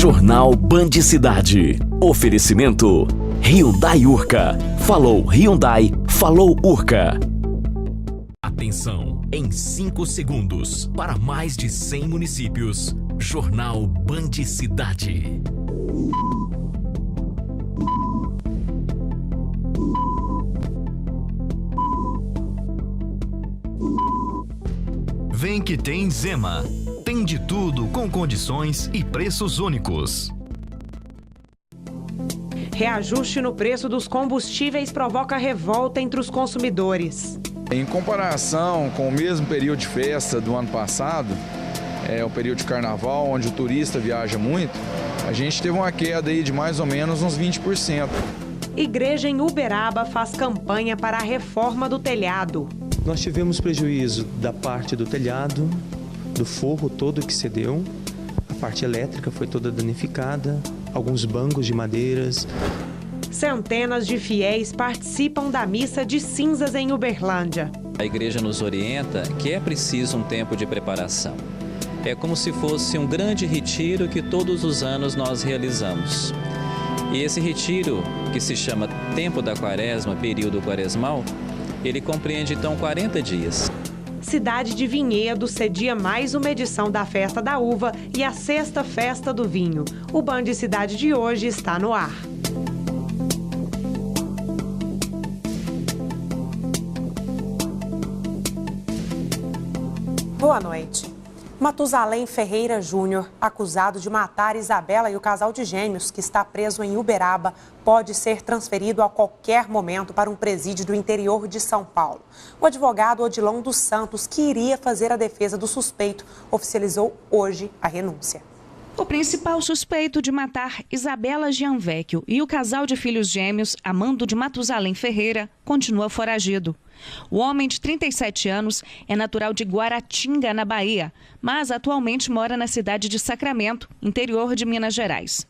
Jornal Band Cidade. Oferecimento Hyundai Urca. Falou Hyundai, falou Urca. Atenção, em 5 segundos, para mais de 100 municípios, Jornal Band Cidade. Vem que tem Zema. Tem de tudo com condições e preços únicos. Reajuste no preço dos combustíveis provoca revolta entre os consumidores. Em comparação com o mesmo período de festa do ano passado, o período de carnaval, onde o turista viaja muito, a gente teve uma queda aí de mais ou menos uns 20%. Igreja em Uberaba faz campanha para a reforma do telhado. Nós tivemos prejuízo da parte do telhado, do forro todo que cedeu, a parte elétrica foi toda danificada, alguns bancos de madeiras. Centenas de fiéis participam da missa de cinzas em Uberlândia. A igreja nos orienta que é preciso um tempo de preparação. É como se fosse um grande retiro que todos os anos nós realizamos. E esse retiro, que se chama Tempo da Quaresma, período quaresmal, ele compreende então 40 dias. Cidade de Vinhedo cedia mais uma edição da Festa da Uva e a 6ª Festa do Vinho. O Band Cidade de hoje está no ar. Boa noite. Matusalém Ferreira Júnior, acusado de matar Isabela e o casal de gêmeos que está preso em Uberaba, pode ser transferido a qualquer momento para um presídio do interior de São Paulo. O advogado Odilon dos Santos, que iria fazer a defesa do suspeito, oficializou hoje a renúncia. O principal suspeito de matar Isabela Gianvecchio e o casal de filhos gêmeos, Amando de Matusalém Ferreira, continua foragido. O homem de 37 anos é natural de Guaratinga, na Bahia, mas atualmente mora na cidade de Sacramento, interior de Minas Gerais.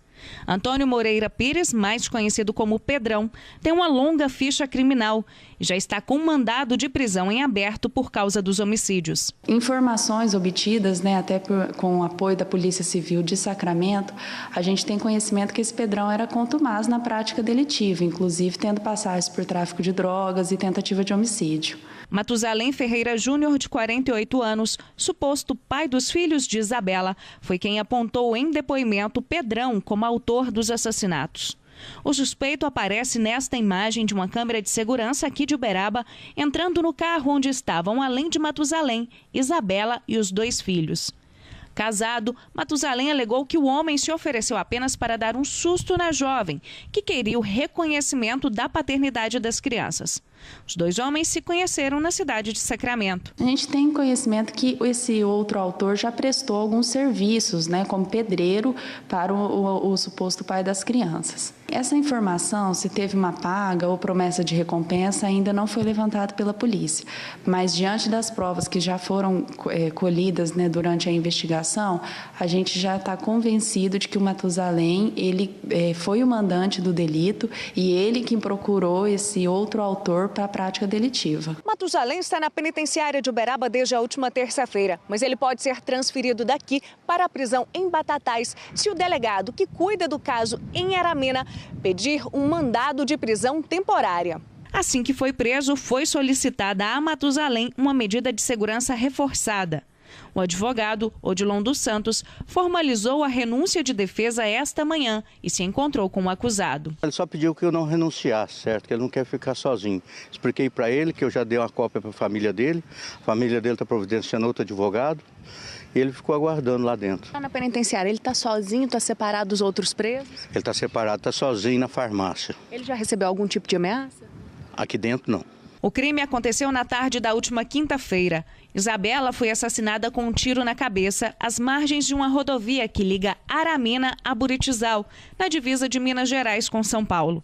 Antônio Moreira Pires, mais conhecido como Pedrão, tem uma longa ficha criminal e já está com mandado de prisão em aberto por causa dos homicídios. Informações obtidas, até com o apoio da Polícia Civil de Sacramento, a gente tem conhecimento que esse Pedrão era contumaz na prática delitiva, inclusive tendo passagens por tráfico de drogas e tentativa de homicídio. Matusalém Ferreira Júnior, de 48 anos, suposto pai dos filhos de Isabela, foi quem apontou em depoimento Pedrão como autor dos assassinatos. O suspeito aparece nesta imagem de uma câmera de segurança aqui de Uberaba, entrando no carro onde estavam, além de Matusalém, Isabela e os 2 filhos. Casado, Matusalém alegou que o homem se ofereceu apenas para dar um susto na jovem, que queria o reconhecimento da paternidade das crianças. Os 2 homens se conheceram na cidade de Sacramento. A gente tem conhecimento que esse outro autor já prestou alguns serviços, como pedreiro, para o suposto pai das crianças. Essa informação, se teve uma paga ou promessa de recompensa, ainda não foi levantada pela polícia. Mas, diante das provas que já foram colhidas durante a investigação, a gente já está convencido de que o Matusalém ele foi o mandante do delito e ele quem procurou esse outro autor para a prática delitiva. Matusalém está na penitenciária de Uberaba desde a última terça-feira, mas ele pode ser transferido daqui para a prisão em Batatais se o delegado que cuida do caso em Aramena pedir um mandado de prisão temporária. Assim que foi preso, foi solicitada a Matusalém uma medida de segurança reforçada. O advogado Odilon dos Santos formalizou a renúncia de defesa esta manhã e se encontrou com o acusado. Ele só pediu que eu não renunciasse, certo? Que ele não quer ficar sozinho. Expliquei para ele que eu já dei uma cópia para a família dele está providenciando outro advogado e ele ficou aguardando lá dentro. Lá na penitenciária, ele está sozinho, está separado dos outros presos? Ele está separado, está sozinho na farmácia. Ele já recebeu algum tipo de ameaça? Aqui dentro, não. O crime aconteceu na tarde da última quinta-feira. Isabela foi assassinada com um tiro na cabeça às margens de uma rodovia que liga Aramena a Buritizal, na divisa de Minas Gerais com São Paulo.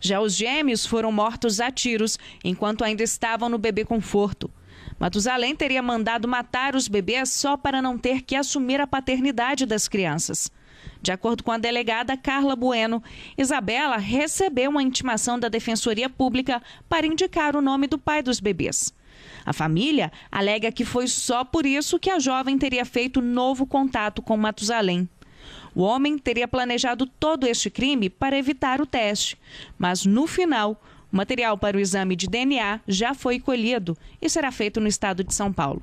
Já os gêmeos foram mortos a tiros enquanto ainda estavam no bebê conforto. Matusalém teria mandado matar os bebês só para não ter que assumir a paternidade das crianças. De acordo com a delegada Carla Bueno, Isabela recebeu uma intimação da Defensoria Pública para indicar o nome do pai dos bebês. A família alega que foi só por isso que a jovem teria feito novo contato com Matusalém. O homem teria planejado todo este crime para evitar o teste, mas no final, o material para o exame de DNA já foi colhido e será feito no estado de São Paulo.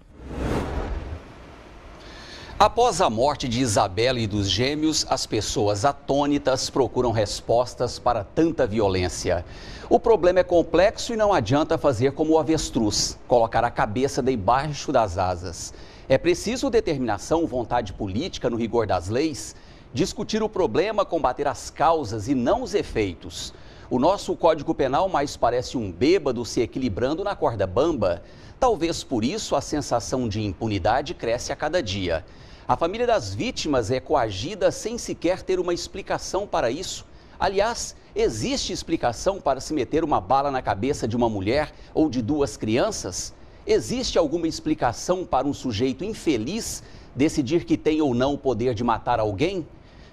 Após a morte de Isabela e dos gêmeos, as pessoas atônitas procuram respostas para tanta violência. O problema é complexo e não adianta fazer como o avestruz, colocar a cabeça debaixo das asas. É preciso determinação, vontade política no rigor das leis, discutir o problema, combater as causas e não os efeitos. O nosso Código Penal mais parece um bêbado se equilibrando na corda bamba. Talvez por isso a sensação de impunidade cresce a cada dia. A família das vítimas é coagida sem sequer ter uma explicação para isso. Aliás, existe explicação para se meter uma bala na cabeça de uma mulher ou de duas crianças? Existe alguma explicação para um sujeito infeliz decidir que tem ou não o poder de matar alguém?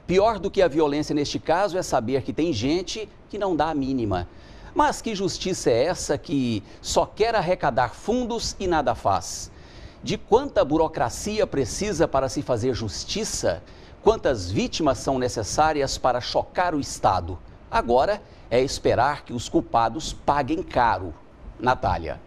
Pior do que a violência neste caso é saber que tem gente que não dá a mínima. Mas que justiça é essa que só quer arrecadar fundos e nada faz? De quanta burocracia precisa para se fazer justiça? Quantas vítimas são necessárias para chocar o Estado? Agora é esperar que os culpados paguem caro. Natália.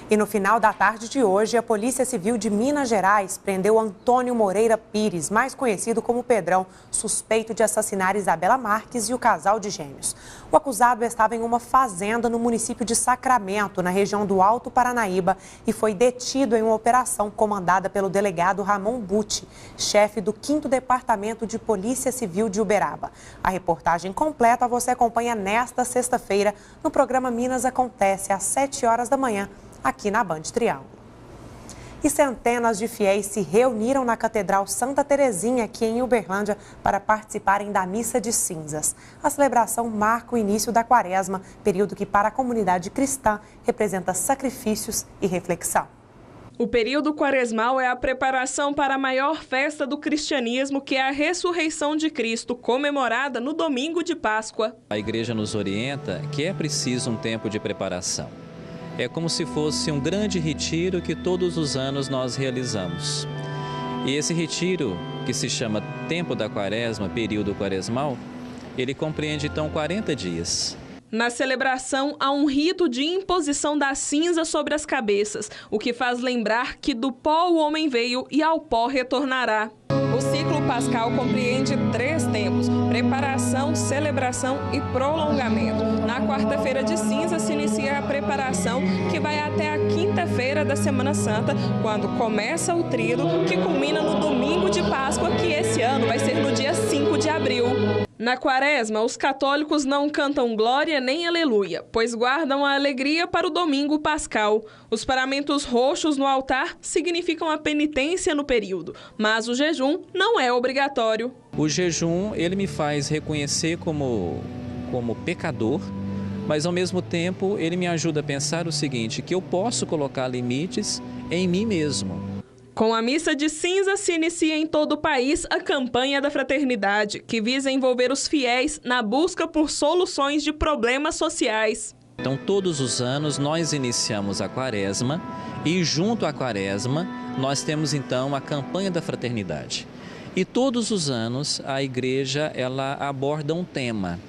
E no final da tarde de hoje, a Polícia Civil de Minas Gerais prendeu Antônio Moreira Pires, mais conhecido como Pedrão, suspeito de assassinar Isabela Marques e o casal de gêmeos. O acusado estava em uma fazenda no município de Sacramento, na região do Alto Paranaíba, e foi detido em uma operação comandada pelo delegado Ramon Butti, chefe do 5º Departamento de Polícia Civil de Uberaba. A reportagem completa você acompanha nesta sexta-feira no programa Minas Acontece, às 7 horas da manhã, aqui na Band Triângulo. E centenas de fiéis se reuniram na Catedral Santa Terezinha, aqui em Uberlândia, para participarem da Missa de Cinzas. A celebração marca o início da Quaresma, período que para a comunidade cristã representa sacrifícios e reflexão. O período quaresmal é a preparação para a maior festa do cristianismo, que é a ressurreição de Cristo, comemorada no domingo de Páscoa. A igreja nos orienta que é preciso um tempo de preparação. É como se fosse um grande retiro que todos os anos nós realizamos. E esse retiro, que se chama Tempo da Quaresma, período quaresmal, ele compreende então 40 dias. Na celebração, há um rito de imposição da cinza sobre as cabeças, o que faz lembrar que do pó o homem veio e ao pó retornará. O ciclo pascal compreende 3 tempos: preparação, celebração e prolongamento. Na quarta-feira de cinza se inicia a preparação, que vai até a quinta-feira da Semana Santa, quando começa o tríduo, que culmina no domingo de Páscoa, que esse ano vai ser no dia 5 de abril. Na Quaresma, os católicos não cantam glória nem aleluia, pois guardam a alegria para o domingo pascal. Os paramentos roxos no altar significam a penitência no período, mas o jejum não é obrigatório. O jejum, ele me faz reconhecer como pecador, mas ao mesmo tempo ele me ajuda a pensar o seguinte, que eu posso colocar limites em mim mesmo. Com a Missa de Cinza se inicia em todo o país a campanha da fraternidade, que visa envolver os fiéis na busca por soluções de problemas sociais. Então, todos os anos nós iniciamos a Quaresma e junto à Quaresma nós temos então a campanha da fraternidade. E todos os anos a igreja ela aborda um tema.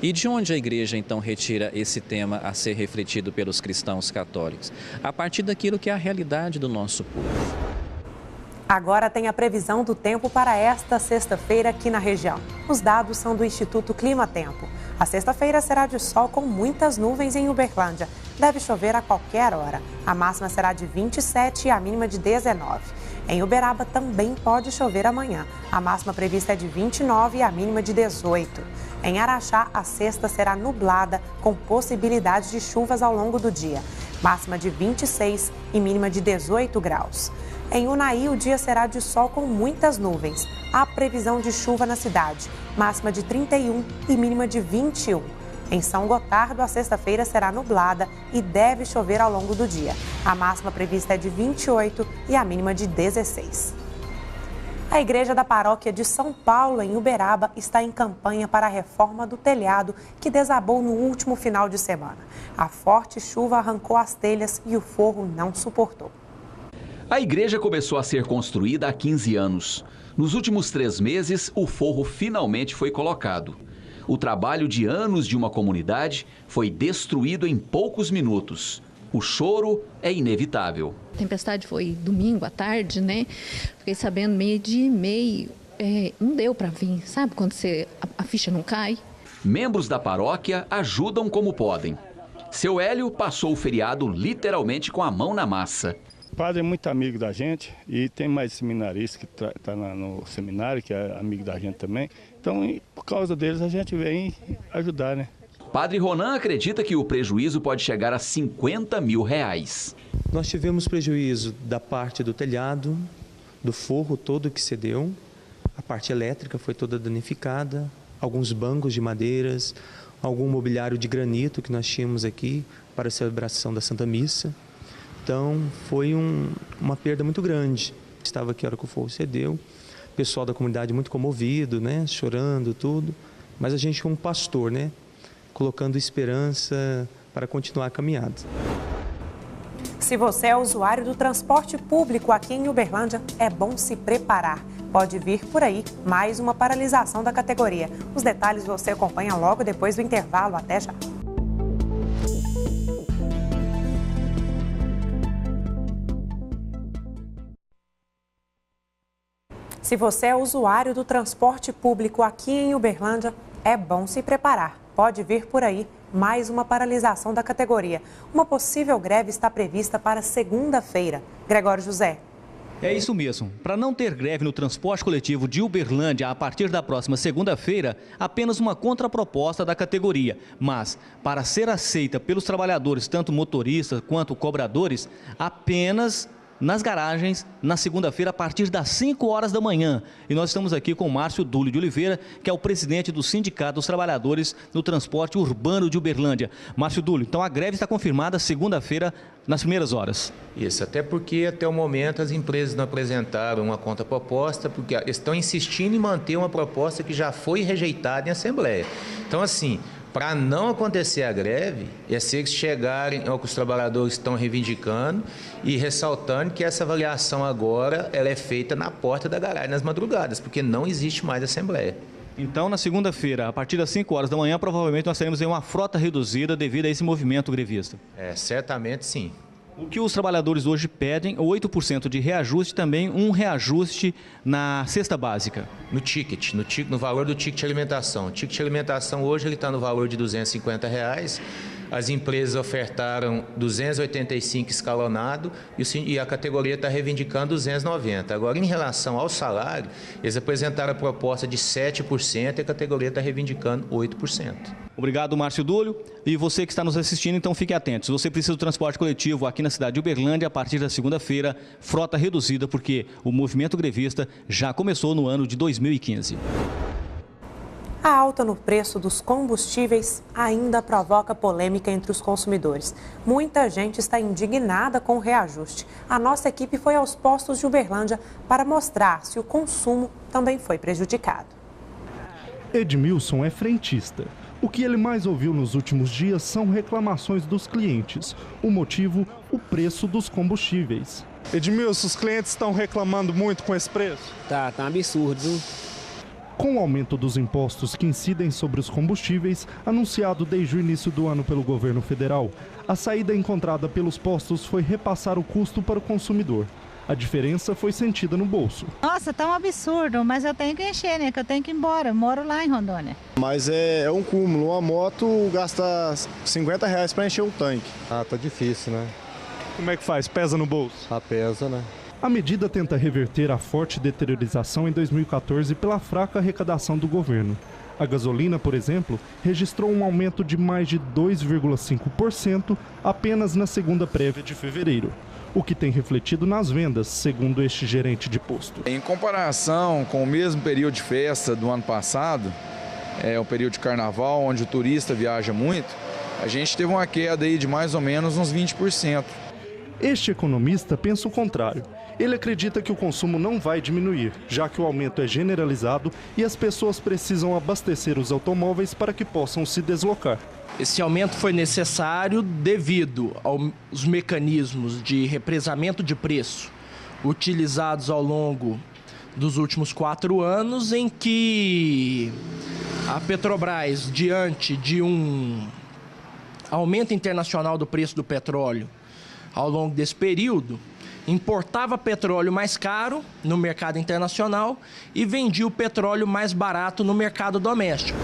E de onde a igreja então retira esse tema a ser refletido pelos cristãos católicos? A partir daquilo que é a realidade do nosso povo. Agora tem a previsão do tempo para esta sexta-feira aqui na região. Os dados são do Instituto Clima Tempo. A sexta-feira será de sol com muitas nuvens em Uberlândia. Deve chover a qualquer hora. A máxima será de 27 e a mínima de 19. Em Uberaba também pode chover amanhã. A máxima prevista é de 29 e a mínima de 18. Em Araxá, a sexta será nublada, com possibilidade de chuvas ao longo do dia. Máxima de 26 e mínima de 18 graus. Em Unai, o dia será de sol com muitas nuvens. Há previsão de chuva na cidade, máxima de 31 e mínima de 21. Em São Gotardo, a sexta-feira será nublada e deve chover ao longo do dia. A máxima prevista é de 28 e a mínima de 16. A Igreja da Paróquia de São Paulo, em Uberaba, está em campanha para a reforma do telhado que desabou no último final de semana. A forte chuva arrancou as telhas e o forro não suportou. A igreja começou a ser construída há 15 anos. Nos últimos 3 meses, o forro finalmente foi colocado. O trabalho de anos de uma comunidade foi destruído em poucos minutos. O choro é inevitável. A tempestade foi domingo à tarde, né? Fiquei sabendo 12h30, não deu para vir, sabe quando a ficha não cai? Membros da paróquia ajudam como podem. Seu Hélio passou o feriado literalmente com a mão na massa. O padre é muito amigo da gente e tem mais seminaristas que tá no seminário, que é amigo da gente também. Então, por causa deles, a gente vem ajudar, né? Padre Ronan acredita que o prejuízo pode chegar a R$50 mil. Nós tivemos prejuízo da parte do telhado, do forro todo que cedeu, a parte elétrica foi toda danificada, alguns bancos de madeiras, algum mobiliário de granito que nós tínhamos aqui para a celebração da Santa Missa. Então, foi uma perda muito grande. Estava aqui a hora que o forro cedeu, o pessoal da comunidade muito comovido, né, chorando, tudo. Mas a gente como pastor, né, colocando esperança para continuar a caminhada. Se você é usuário do transporte público aqui em Uberlândia, é bom se preparar. Pode vir por aí mais uma paralisação da categoria. Os detalhes você acompanha logo depois do intervalo. Até já! Se você é usuário do transporte público aqui em Uberlândia, é bom se preparar. Pode vir por aí mais uma paralisação da categoria. Uma possível greve está prevista para segunda-feira. Gregório José. É isso mesmo. Para não ter greve no transporte coletivo de Uberlândia a partir da próxima segunda-feira, apenas uma contraproposta da categoria. Mas, para ser aceita pelos trabalhadores, tanto motoristas quanto cobradores, apenas nas garagens, na segunda-feira, a partir das 5 horas da manhã. E nós estamos aqui com o Márcio Dúlio de Oliveira, que é o presidente do Sindicato dos Trabalhadores no Transporte Urbano de Uberlândia. Márcio Dúlio, então a greve está confirmada segunda-feira, nas primeiras horas. Isso, até porque até o momento as empresas não apresentaram uma contraproposta, porque estão insistindo em manter uma proposta que já foi rejeitada em Assembleia. Então, assim, para não acontecer a greve, é se eles chegarem ao que os trabalhadores estão reivindicando e ressaltando que essa avaliação agora ela é feita na porta da garagem nas madrugadas, porque não existe mais Assembleia. Então, na segunda-feira, a partir das 5 horas da manhã, provavelmente nós teremos aí uma frota reduzida devido a esse movimento grevista. Certamente sim. O que os trabalhadores hoje pedem, 8% de reajuste, também um reajuste na cesta básica. No ticket, no valor do ticket de alimentação. O ticket de alimentação hoje ele está no valor de R$250. As empresas ofertaram 285 escalonado e a categoria está reivindicando 290. Agora, em relação ao salário, eles apresentaram a proposta de 7% e a categoria está reivindicando 8%. Obrigado, Márcio Dúlio. E você que está nos assistindo, então fique atento. Se você precisa do transporte coletivo aqui na cidade de Uberlândia, a partir da segunda-feira, frota reduzida, porque o movimento grevista já começou no ano de 2015. A alta no preço dos combustíveis ainda provoca polêmica entre os consumidores. Muita gente está indignada com o reajuste. A nossa equipe foi aos postos de Uberlândia para mostrar se o consumo também foi prejudicado. Edmilson é frentista. O que ele mais ouviu nos últimos dias são reclamações dos clientes. O motivo, o preço dos combustíveis. Edmilson, os clientes estão reclamando muito com esse preço? Tá um absurdo, viu? Com o aumento dos impostos que incidem sobre os combustíveis, anunciado desde o início do ano pelo governo federal, a saída encontrada pelos postos foi repassar o custo para o consumidor. A diferença foi sentida no bolso. Nossa, tá um absurdo, mas eu tenho que encher, né? Que eu tenho que ir embora, eu moro lá em Rondônia. Mas é um cúmulo, uma moto gasta R$50 para encher um tanque. Tá difícil, né? Como é que faz? Pesa no bolso? Pesa, né? A medida tenta reverter a forte deteriorização em 2014 pela fraca arrecadação do governo. A gasolina, por exemplo, registrou um aumento de mais de 2,5% apenas na segunda prévia de fevereiro, o que tem refletido nas vendas, segundo este gerente de posto. Em comparação com o mesmo período de festa do ano passado, o período de carnaval, onde o turista viaja muito, a gente teve uma queda aí de mais ou menos uns 20%. Este economista pensa o contrário. Ele acredita que o consumo não vai diminuir, já que o aumento é generalizado e as pessoas precisam abastecer os automóveis para que possam se deslocar. Esse aumento foi necessário devido aos mecanismos de represamento de preço utilizados ao longo dos últimos 4 anos, em que a Petrobras, diante de um aumento internacional do preço do petróleo ao longo desse período, importava petróleo mais caro no mercado internacional e vendia o petróleo mais barato no mercado doméstico.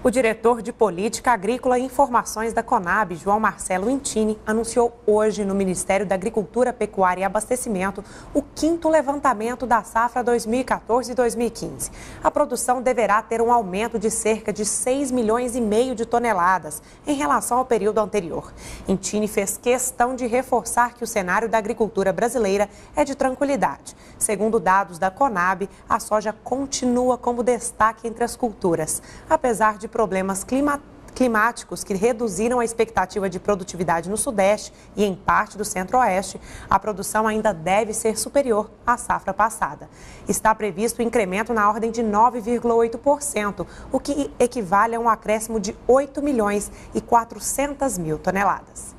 O diretor de Política Agrícola e Informações da Conab, João Marcelo Intini, anunciou hoje no Ministério da Agricultura, Pecuária e Abastecimento o 5º levantamento da safra 2014 e 2015. A produção deverá ter um aumento de cerca de 6,5 milhões de toneladas em relação ao período anterior. Intini fez questão de reforçar que o cenário da agricultura brasileira é de tranquilidade. Segundo dados da Conab, a soja continua como destaque entre as culturas, apesar de problemas climáticos que reduziram a expectativa de produtividade no Sudeste e em parte do Centro-Oeste, a produção ainda deve ser superior à safra passada. Está previsto um incremento na ordem de 9,8%, o que equivale a um acréscimo de 8 milhões e 400 mil toneladas.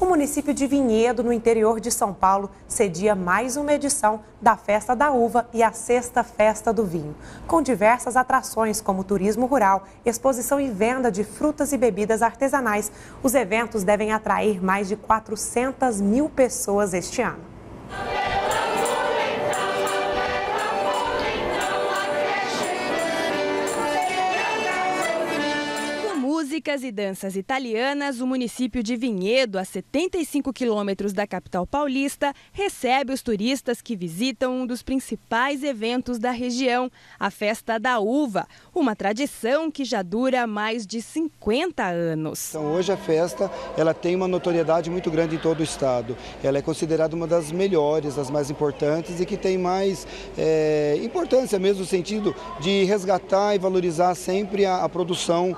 O município de Vinhedo, no interior de São Paulo, cedia mais uma edição da Festa da Uva e a Sexta Festa do Vinho, com diversas atrações como turismo rural, exposição e venda de frutas e bebidas artesanais. Os eventos devem atrair mais de 400 mil pessoas este ano. Músicas e danças italianas, o município de Vinhedo, a 75 quilômetros da capital paulista, recebe os turistas que visitam um dos principais eventos da região, a Festa da Uva, uma tradição que já dura mais de 50 anos. Então, hoje a festa ela tem uma notoriedade muito grande em todo o estado. Ela é considerada uma das melhores, das mais importantes e que tem mais importância mesmo no sentido de resgatar e valorizar sempre a produção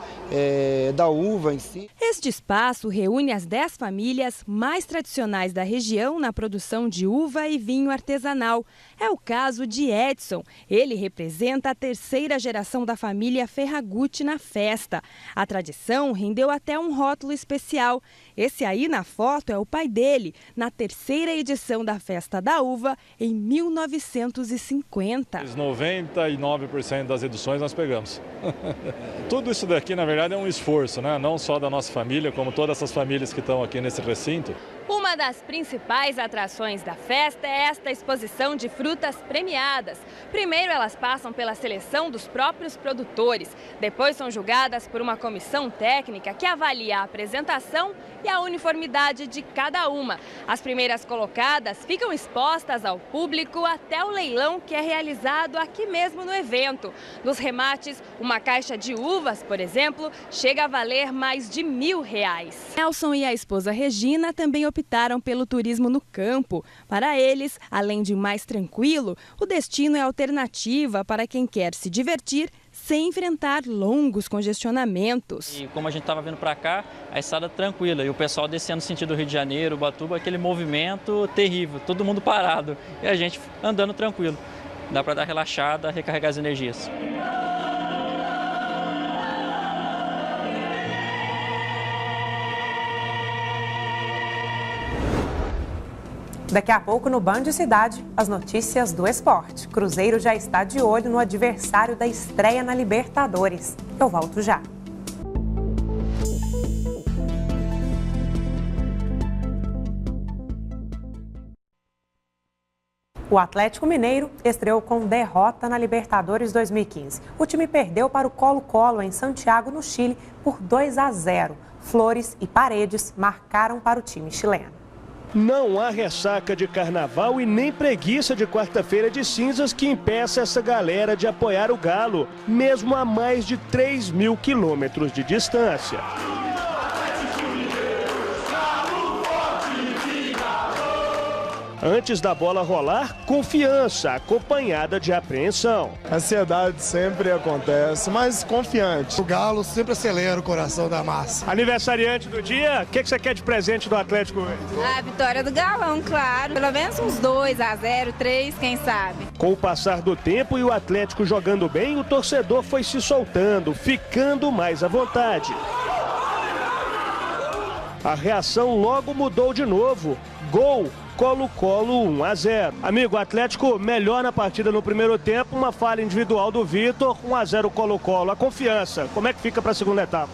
da uva em si. Este espaço reúne as 10 famílias mais tradicionais da região na produção de uva e vinho artesanal. É o caso de Edson. Ele representa a 3ª geração da família Ferragutti na festa. A tradição rendeu até um rótulo especial. Esse aí na foto é o pai dele, na 3ª edição da Festa da Uva, em 1950. 99% das edições nós pegamos. Tudo isso daqui, na verdade, é um esforço, né? Não só da nossa família, como todas essas famílias que estão aqui nesse recinto. Uma das principais atrações da festa é esta exposição de frutas premiadas. Primeiro elas passam pela seleção dos próprios produtores, depois são julgadas por uma comissão técnica que avalia a apresentação e a uniformidade de cada uma. As primeiras colocadas ficam expostas ao público até o leilão que é realizado aqui mesmo no evento. Nos remates, uma caixa de uvas, por exemplo, chega a valer mais de R$1.000. Nelson e a esposa Regina também optaram pelo turismo no campo. Para eles, além de mais tranquilo, o destino é alternativa para quem quer se divertir sem enfrentar longos congestionamentos. E como a gente estava vindo para cá, a estrada tranquila e o pessoal descendo sentido Rio de Janeiro, Ubatuba, aquele movimento terrível, todo mundo parado e a gente andando tranquilo. Dá para dar relaxada, recarregar as energias. Daqui a pouco no Band Cidade, as notícias do esporte. Cruzeiro já está de olho no adversário da estreia na Libertadores. Eu volto já. O Atlético Mineiro estreou com derrota na Libertadores 2015. O time perdeu para o Colo-Colo em Santiago, no Chile, por 2-0. Flores e Paredes marcaram para o time chileno. Não há ressaca de carnaval e nem preguiça de quarta-feira de cinzas que impeça essa galera de apoiar o Galo, mesmo a mais de 3.000 quilômetros de distância. Antes da bola rolar, confiança, acompanhada de apreensão. Ansiedade sempre acontece, mas confiante. O Galo sempre acelera o coração da massa. Aniversariante do dia, o que você quer de presente do Atlético hoje? A vitória do Galão, claro. Pelo menos uns 2-0, 3, quem sabe. Com o passar do tempo e o Atlético jogando bem, o torcedor foi se soltando, ficando mais à vontade. A reação logo mudou de novo. Gol! Colo-Colo 1-0. Amigo, o Atlético melhor na partida no primeiro tempo, uma falha individual do Vitor, 1-0 Colo-Colo. A confiança, como é que fica para a segunda etapa?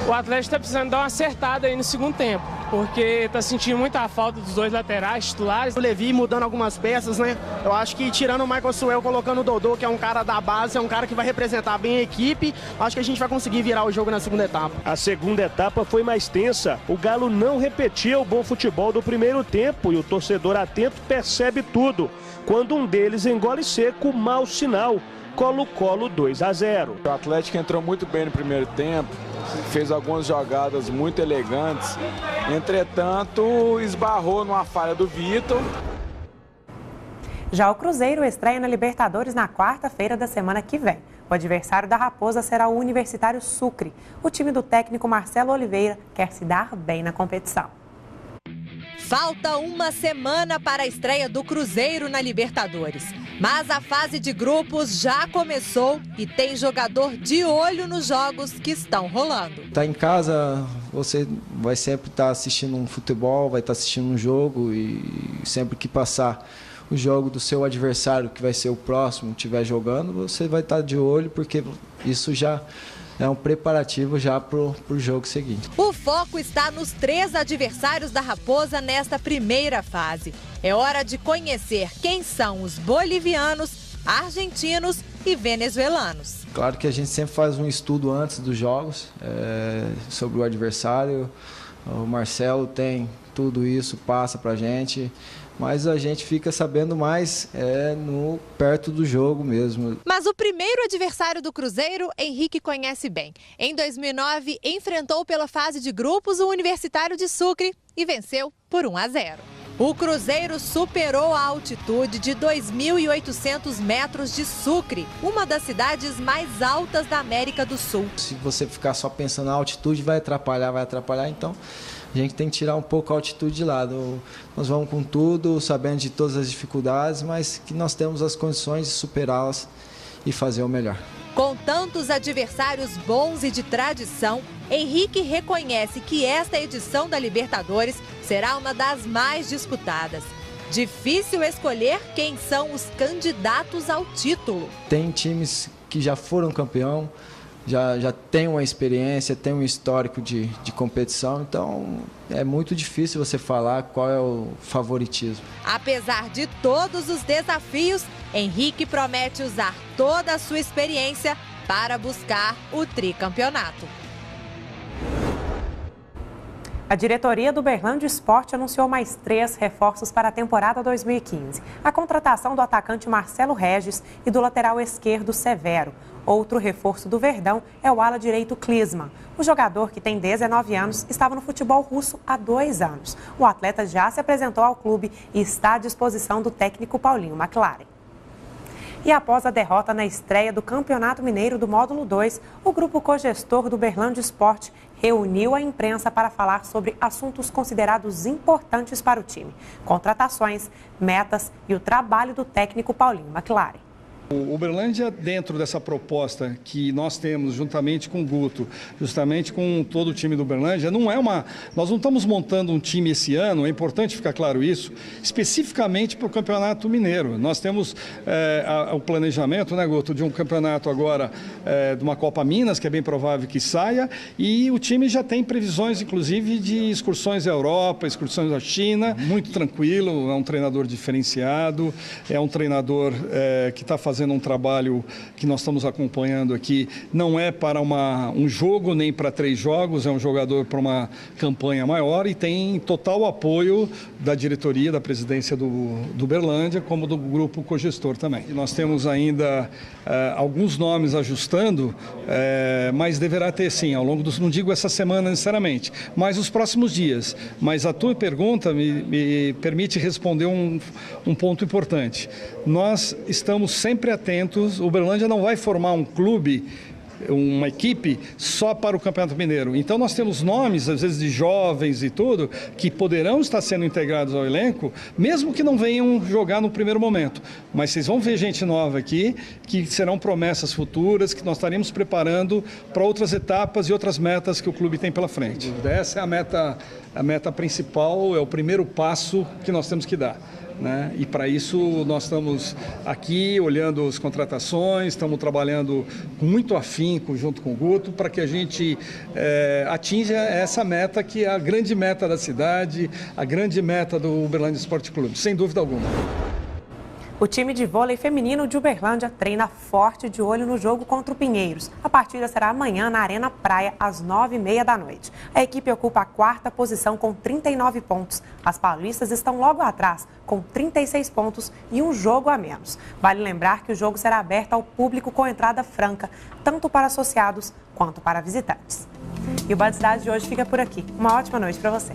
O Atlético está precisando dar uma acertada aí no segundo tempo, porque está sentindo muita falta dos dois laterais titulares. O Levi mudando algumas peças, né? Eu acho que tirando o Michael Suel, colocando o Dodô, que é um cara da base, é um cara que vai representar bem a equipe, acho que a gente vai conseguir virar o jogo na segunda etapa. A segunda etapa foi mais tensa. O Galo não repetia o bom futebol do primeiro tempo e o torcedor atento percebe tudo. Quando um deles engole seco, mau sinal. Colo-Colo 2-0. O Atlético entrou muito bem no primeiro tempo, fez algumas jogadas muito elegantes, entretanto esbarrou numa falha do Vitor. Já o Cruzeiro estreia na Libertadores na quarta-feira da semana que vem. O adversário da Raposa será o Universitário Sucre. O time do técnico Marcelo Oliveira quer se dar bem na competição. Falta uma semana para a estreia do Cruzeiro na Libertadores. Mas a fase de grupos já começou e tem jogador de olho nos jogos que estão rolando. Tá em casa, você vai sempre estar assistindo um futebol, vai estar assistindo um jogo e sempre que passar o jogo do seu adversário, que vai ser o próximo, estiver jogando, você vai estar de olho, porque isso já é um preparativo já para o jogo seguinte. O foco está nos 3 adversários da Raposa nesta primeira fase. É hora de conhecer quem são os bolivianos, argentinos e venezuelanos. Claro que a gente sempre faz um estudo antes dos jogos sobre o adversário. O Marcelo tem tudo isso, passa para a gente. Mas a gente fica sabendo mais perto do jogo mesmo. Mas o primeiro adversário do Cruzeiro, Henrique conhece bem. Em 2009, enfrentou pela fase de grupos o Universitário de Sucre e venceu por 1-0. O Cruzeiro superou a altitude de 2.800 metros de Sucre, uma das cidades mais altas da América do Sul. Se você ficar só pensando na altitude, vai atrapalhar, então a gente tem que tirar um pouco a altitude de lado. Nós vamos com tudo, sabendo de todas as dificuldades, mas que nós temos as condições de superá-las e fazer o melhor. Com tantos adversários bons e de tradição, Henrique reconhece que esta edição da Libertadores será uma das mais disputadas. Difícil escolher quem são os candidatos ao título. Tem times que já foram campeão, já tem uma experiência, tem um histórico de competição, então é muito difícil você falar qual é o favoritismo. Apesar de todos os desafios, Henrique promete usar toda a sua experiência para buscar o tricampeonato. A diretoria do Uberlândia Esporte anunciou mais 3 reforços para a temporada 2015. A contratação do atacante Marcelo Regis e do lateral esquerdo Severo. Outro reforço do Verdão é o ala direito Klinsmann. O jogador, que tem 19 anos, estava no futebol russo há 2 anos. O atleta já se apresentou ao clube e está à disposição do técnico Paulinho McLaren. E após a derrota na estreia do Campeonato Mineiro do Módulo 2, o grupo cogestor do Uberlândia Esporte reuniu a imprensa para falar sobre assuntos considerados importantes para o time: contratações, metas e o trabalho do técnico Paulinho McLaren. O Uberlândia, dentro dessa proposta que nós temos, juntamente com o Guto, justamente com todo o time do Uberlândia, nós não estamos montando um time esse ano, é importante ficar claro isso, especificamente para o Campeonato Mineiro. Nós temos o planejamento, né, Guto, de um campeonato agora, de uma Copa Minas, que é bem provável que saia, e o time já tem previsões, inclusive, de excursões à Europa, excursões à China, muito tranquilo, é um treinador diferenciado, é um treinador que está fazendo um trabalho que nós estamos acompanhando aqui, não é para um jogo nem para 3 jogos, é um jogador para uma campanha maior e tem total apoio da diretoria, da presidência do Uberlândia, como do grupo cogestor também. E nós temos ainda alguns nomes ajustando, mas deverá ter sim, ao longo não digo essa semana necessariamente, mas os próximos dias. Mas a tua pergunta me permite responder um ponto importante. Nós estamos sempre atentos, o Uberlândia não vai formar um clube uma equipe só para o Campeonato Mineiro. Então nós temos nomes, às vezes de jovens e tudo, que poderão estar sendo integrados ao elenco, mesmo que não venham jogar no primeiro momento. Mas vocês vão ver gente nova aqui, que serão promessas futuras, que nós estaremos preparando para outras etapas e outras metas que o clube tem pela frente. Essa é a meta principal, é o primeiro passo que nós temos que dar. Né? E para isso nós estamos aqui olhando as contratações, estamos trabalhando com muito afinco junto com o Guto para que a gente atinja essa meta que é a grande meta da cidade, a grande meta do Uberlândia Esporte Clube, sem dúvida alguma. O time de vôlei feminino de Uberlândia treina forte de olho no jogo contra o Pinheiros. A partida será amanhã na Arena Praia, às 9h30 da noite. A equipe ocupa a 4ª posição com 39 pontos. As paulistas estão logo atrás, com 36 pontos e um jogo a menos. Vale lembrar que o jogo será aberto ao público com entrada franca, tanto para associados quanto para visitantes. E o Bate Cidade de hoje fica por aqui. Uma ótima noite para você.